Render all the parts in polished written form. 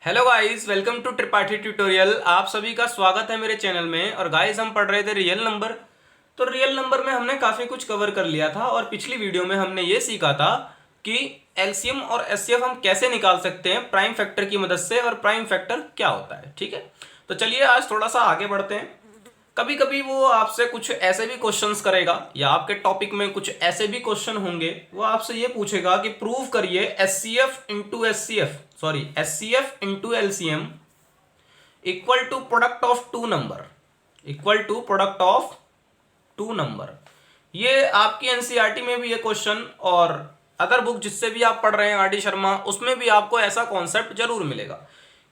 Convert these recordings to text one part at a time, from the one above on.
Hello guys, welcome to Tripathi tutorial. आप सभी का स्वागत है मेरे चैनल में। और गाइस, हम पढ़ रहे थे रियल नंबर। तो रियल नंबर में हमने काफ़ी कुछ कवर कर लिया था और पिछली वीडियो में हमने ये सीखा था कि एलसीएम और एचसीएफ हम कैसे निकाल सकते हैं प्राइम फैक्टर की मदद से, और प्राइम फैक्टर क्या होता है। ठीक है, तो चलिए आज थोड़ा सा आगे बढ़ते हैं। कभी कभी वो आपसे कुछ ऐसे भी क्वेश्चंस करेगा या आपके टॉपिक में कुछ ऐसे भी क्वेश्चन होंगे, वो आपसे ये पूछेगा कि प्रूव करिए HCF into LCM equal to product of two number. ये आपकी एनसीईआरटी में भी ये क्वेश्चन और अदर बुक जिससे भी आप पढ़ रहे हैं आर डी शर्मा, उसमें भी आपको ऐसा कॉन्सेप्ट जरूर मिलेगा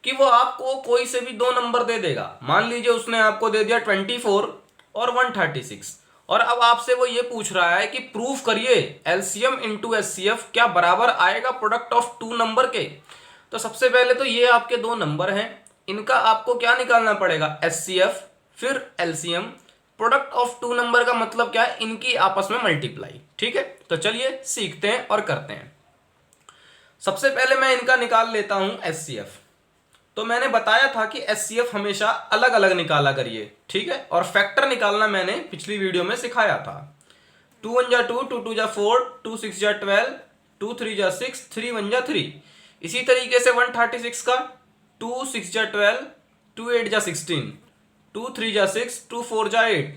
कि वो आपको कोई से भी दो नंबर दे देगा। मान लीजिए उसने आपको दे दिया 24 और 136, और अब आपसे वो ये पूछ रहा है कि प्रूव करिए एलसीएम इंटू एचसीएफ क्या बराबर आएगा प्रोडक्ट ऑफ टू नंबर के। तो सबसे पहले तो ये आपके दो नंबर हैं, इनका आपको क्या निकालना पड़ेगा, एचसीएफ फिर LCM. Product of two number का मतलब क्या है, इनकी आपस में मल्टीप्लाई। ठीक है, तो चलिए सीखते हैं और करते हैं। सबसे पहले मैं इनका निकाल लेता हूं एचसीएफ। तो मैंने बताया था कि एचसीएफ हमेशा अलग अलग निकाला करिए। ठीक है, और फैक्टर निकालना मैंने पिछली वीडियो में सिखाया था। 2 1 जा 2, 2 2 जा 4, 2 6 जा 12, 2 3 जा 6, 3 1 जा 3। इसी तरीके से 136 का 2 6 जा 12, 2 8 जा 16, 2 3 जा 6, 2 4 जा 8,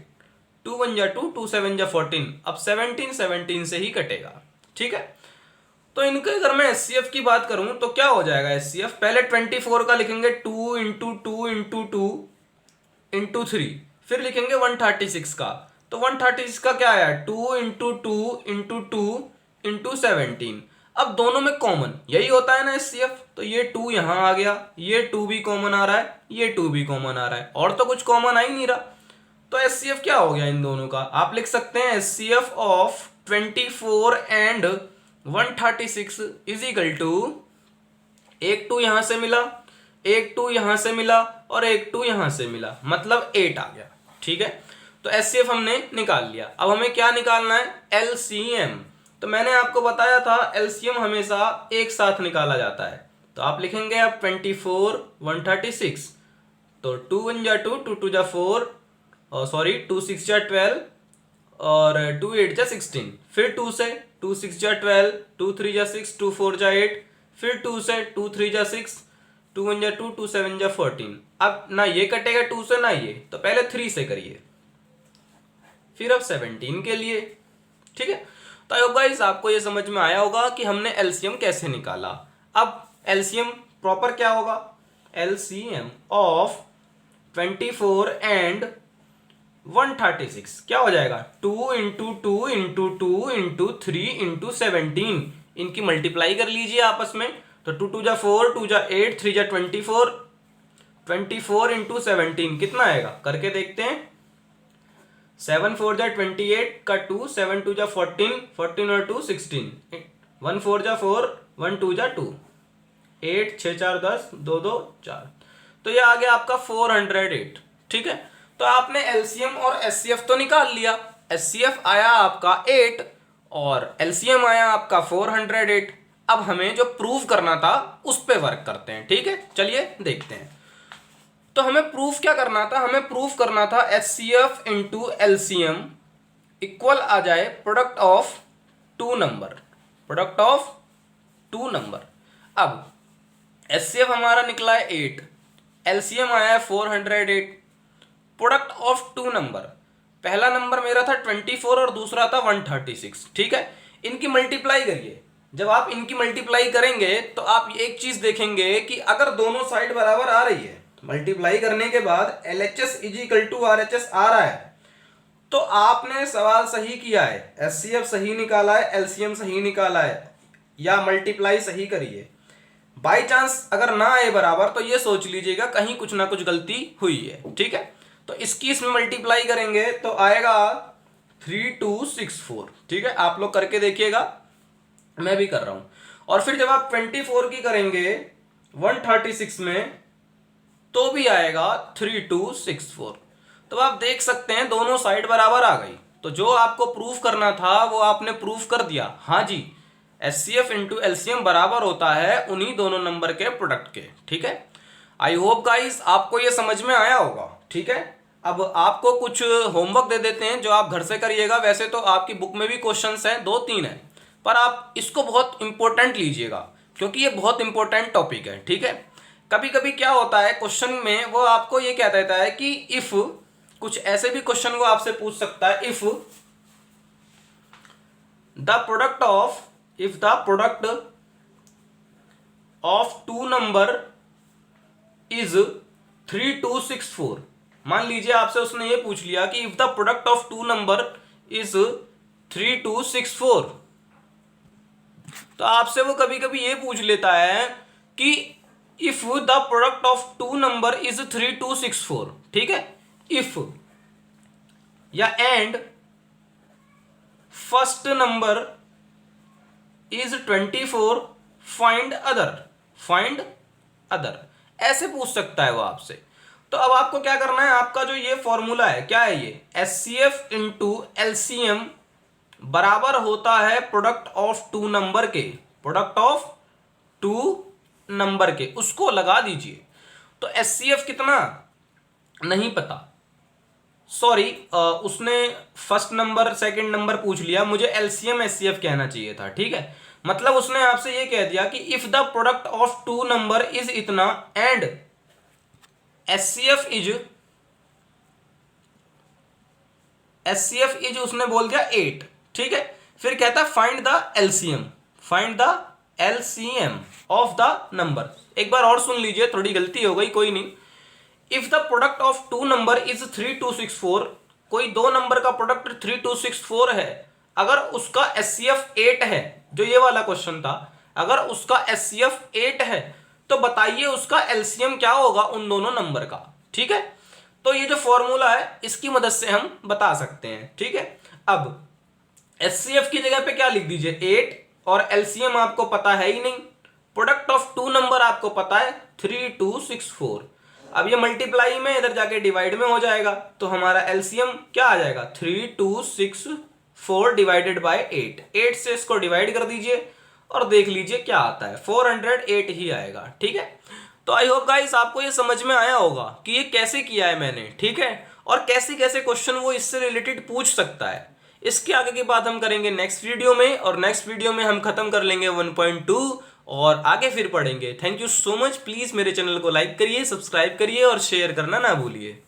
2 1 जा 2, 2 7 जा 14। अब 17 17 से ही कटेगा। ठीक है, तो इनके अगर मैं एचसीएफ की बात करूं तो क्या हो जाएगा एचसीएफ, पहले 24 का लिखेंगे 2 इंटू 2 इंटू 2 इंटू 3, फिर लिखेंगे 136 का। तो 136 का क्या आया, 2 इंटू 2 इंटू 2 इंटू 17। अब दोनों में कॉमन यही होता है ना एचसीएफ, तो ये 2 यहां आ गया, ये 2 भी कॉमन आ रहा है, ये 2 भी कॉमन आ रहा है, और तो कुछ कॉमन आ ही नहीं रहा। तो एचसीएफ क्या हो गया इन दोनों का, आप लिख सकते हैं HCF of 24 and 136 is equal to, एक 2 यहां से मिला, एक 2 यहां से मिला, और एक 2 यहां से मिला, मतलब 8 आ गया। ठीक है, तो एचसीएफ हमने निकाल लिया। अब हमें क्या निकालना है, एलसीएम। तो मैंने आपको बताया था एलसीएम हमेशा एक साथ निकाला जाता है। तो आप लिखेंगे अब 24 136, तो 2 1 जा 2, 2 2 जा 4, सॉरी 2 6 जा 12, और 2 8 जा 16, फिर 2 से 2 6 जा 12, 2 3 जा 6, 2 4 जा 8, फिर 2 से 2 3 जा 6, 2 1 जा 2, 2 7 जा 14। अब ना ये कटेगा 2 से ना ये, तो पहले 3 से करिए, फिर अब 17 के लिए। ठीक है, तो आई होप गाइस आपको ये समझ में आया होगा कि हमने एलसीएम कैसे निकाला। अब एलसीएम प्रॉपर क्या होगा, एलसीएम ऑफ 24 एंड 136 क्या हो जाएगा, 2 इंटू 2 इंटू 2 इंटू 3 इंटू 17। इनकी मल्टीप्लाई कर लीजिए आपस में, तो 2 2 जा 4, 2 जा 8, 3 जा 24, 24 इंटू 17 कितना आएगा करके देखते हैं। 7 4 जा 28 का 2, 7 2 जा 14, 14 और 2 16, 1 4 जा 4, 1 2 जा 2, 8 6 4 10, 2 2 4। तो ये आ गया आपका 408। ठीक है, तो आपने एलसीएम और एचसीएफ तो निकाल लिया। एचसीएफ आया आपका 8 और एलसीएम आया आपका 408। अब हमें जो प्रूव करना था उस पे वर्क करते हैं। ठीक है, चलिए देखते हैं। तो हमें प्रूफ क्या करना था, हमें प्रूफ करना था एचसीएफ इंटू एलसीएम इक्वल आ जाए प्रोडक्ट ऑफ टू नंबर। अब एचसीएफ हमारा निकला है 8, एलसीएम आया है 408। प्रोडक्ट ऑफ टू नंबर, पहला नंबर मेरा था 24 और दूसरा था 136। ठीक है, इनकी मल्टीप्लाई करिए। जब आप इनकी मल्टीप्लाई करेंगे तो आप एक चीज देखेंगे कि अगर दोनों साइड बराबर आ रही है, मल्टीप्लाई करने के बाद LHS is equal to RHS आ रहा है, तो आपने सवाल सही किया है, एचसीएफ सही निकाला है, एलसीएम सही निकाला है, या मल्टीप्लाई सही करिए। बाई चांस अगर ना आए बराबर तो ये सोच लीजिएगा कहीं कुछ ना कुछ गलती हुई है। ठीक है, तो इसकी इसमें मल्टीप्लाई करेंगे तो आएगा 3264। ठीक है, आप लोग करके देखिएगा, मैं भी कर रहा हूं। और फिर जब आप 24 की करेंगे 136 में तो भी आएगा 3264। तो आप देख सकते हैं दोनों साइड बराबर आ गई। तो जो आपको प्रूफ करना था वो आपने प्रूफ कर दिया। हाँ जी, HCF इंटू LCM बराबर होता है उन्हीं दोनों नंबर के प्रोडक्ट के। ठीक है, आई होप गाइस आपको ये समझ में आया होगा। ठीक है, अब आपको कुछ होमवर्क दे देते हैं जो आप घर से करिएगा। वैसे तो आपकी बुक में भी क्वेश्चंस हैं, 2-3 हैं, पर आप इसको बहुत इंपॉर्टेंट लीजिएगा क्योंकि ये बहुत इंपॉर्टेंट टॉपिक है। ठीक है, कभी कभी क्या होता है क्वेश्चन में, वो आपको ये कह देता है कि इफ, कुछ ऐसे भी क्वेश्चन को आपसे पूछ सकता है, if the product of two number is 3264। मान लीजिए आपसे उसने ये पूछ लिया कि if the product of two number is 3264, तो आपसे वो कभी कभी ये पूछ लेता है कि if the product of two number is 3264। ठीक है, इफ या and first number is 24 find other, ऐसे पूछ सकता है वो आपसे। तो अब आपको क्या करना है, आपका जो ये फॉर्मूला है, क्या है ये, HCF इंटू LCM बराबर होता है प्रोडक्ट ऑफ टू नंबर के, प्रोडक्ट ऑफ टू नंबर के, उसको लगा दीजिए। तो HCF कितना नहीं पता, सॉरी, उसने फर्स्ट नंबर सेकंड नंबर पूछ लिया, मुझे LCM HCF कहना चाहिए था। ठीक है, मतलब उसने आपसे ये कह दिया कि if the product of two number is इतना एंड HCF इज उसने बोल दिया 8। ठीक है, फिर कहता find the LCM of the number. एक बार और सुन लीजिए, थोड़ी गलती हो गई, कोई नहीं। If the product of two number is 3264, कोई दो नंबर का प्रोडक्ट 3264 है, अगर उसका HCF 8 है, जो ये वाला क्वेश्चन था, अगर उसका HCF 8 है तो बताइए उसका LCM क्या होगा उन दोनों नंबर का। ठीक है, तो ये जो फॉर्मूला है इसकी मदद से हम बता सकते हैं। ठीक है, अब HCF की जगह पे क्या लिख दीजिए, 8, और LCM आपको पता है ही नहीं, प्रोडक्ट ऑफ टू नंबर आपको पता है 3264। अब ये मल्टीप्लाई में इधर जाके डिवाइड में हो जाएगा, तो हमारा LCM क्या आ जाएगा, 3264 डिवाइडेड बाय 8 से इसको डिवाइड कर दीजिए और देख लीजिए क्या आता है, 408 ही आएगा। ठीक है, तो आई होप गाइस आपको ये समझ में आया होगा कि ये कैसे किया है मैंने। ठीक है, और कैसे कैसे क्वेश्चन वो इससे रिलेटेड पूछ सकता है। इसके आगे की बात हम करेंगे नेक्स्ट वीडियो में, और नेक्स्ट वीडियो में हम खत्म कर लेंगे 1.2 और आगे फिर पढ़ेंगे। Thank you so much. Please मेरे चैनल को लाइक करिए, सब्सक्राइब करिए और शेयर करना ना भूलिए।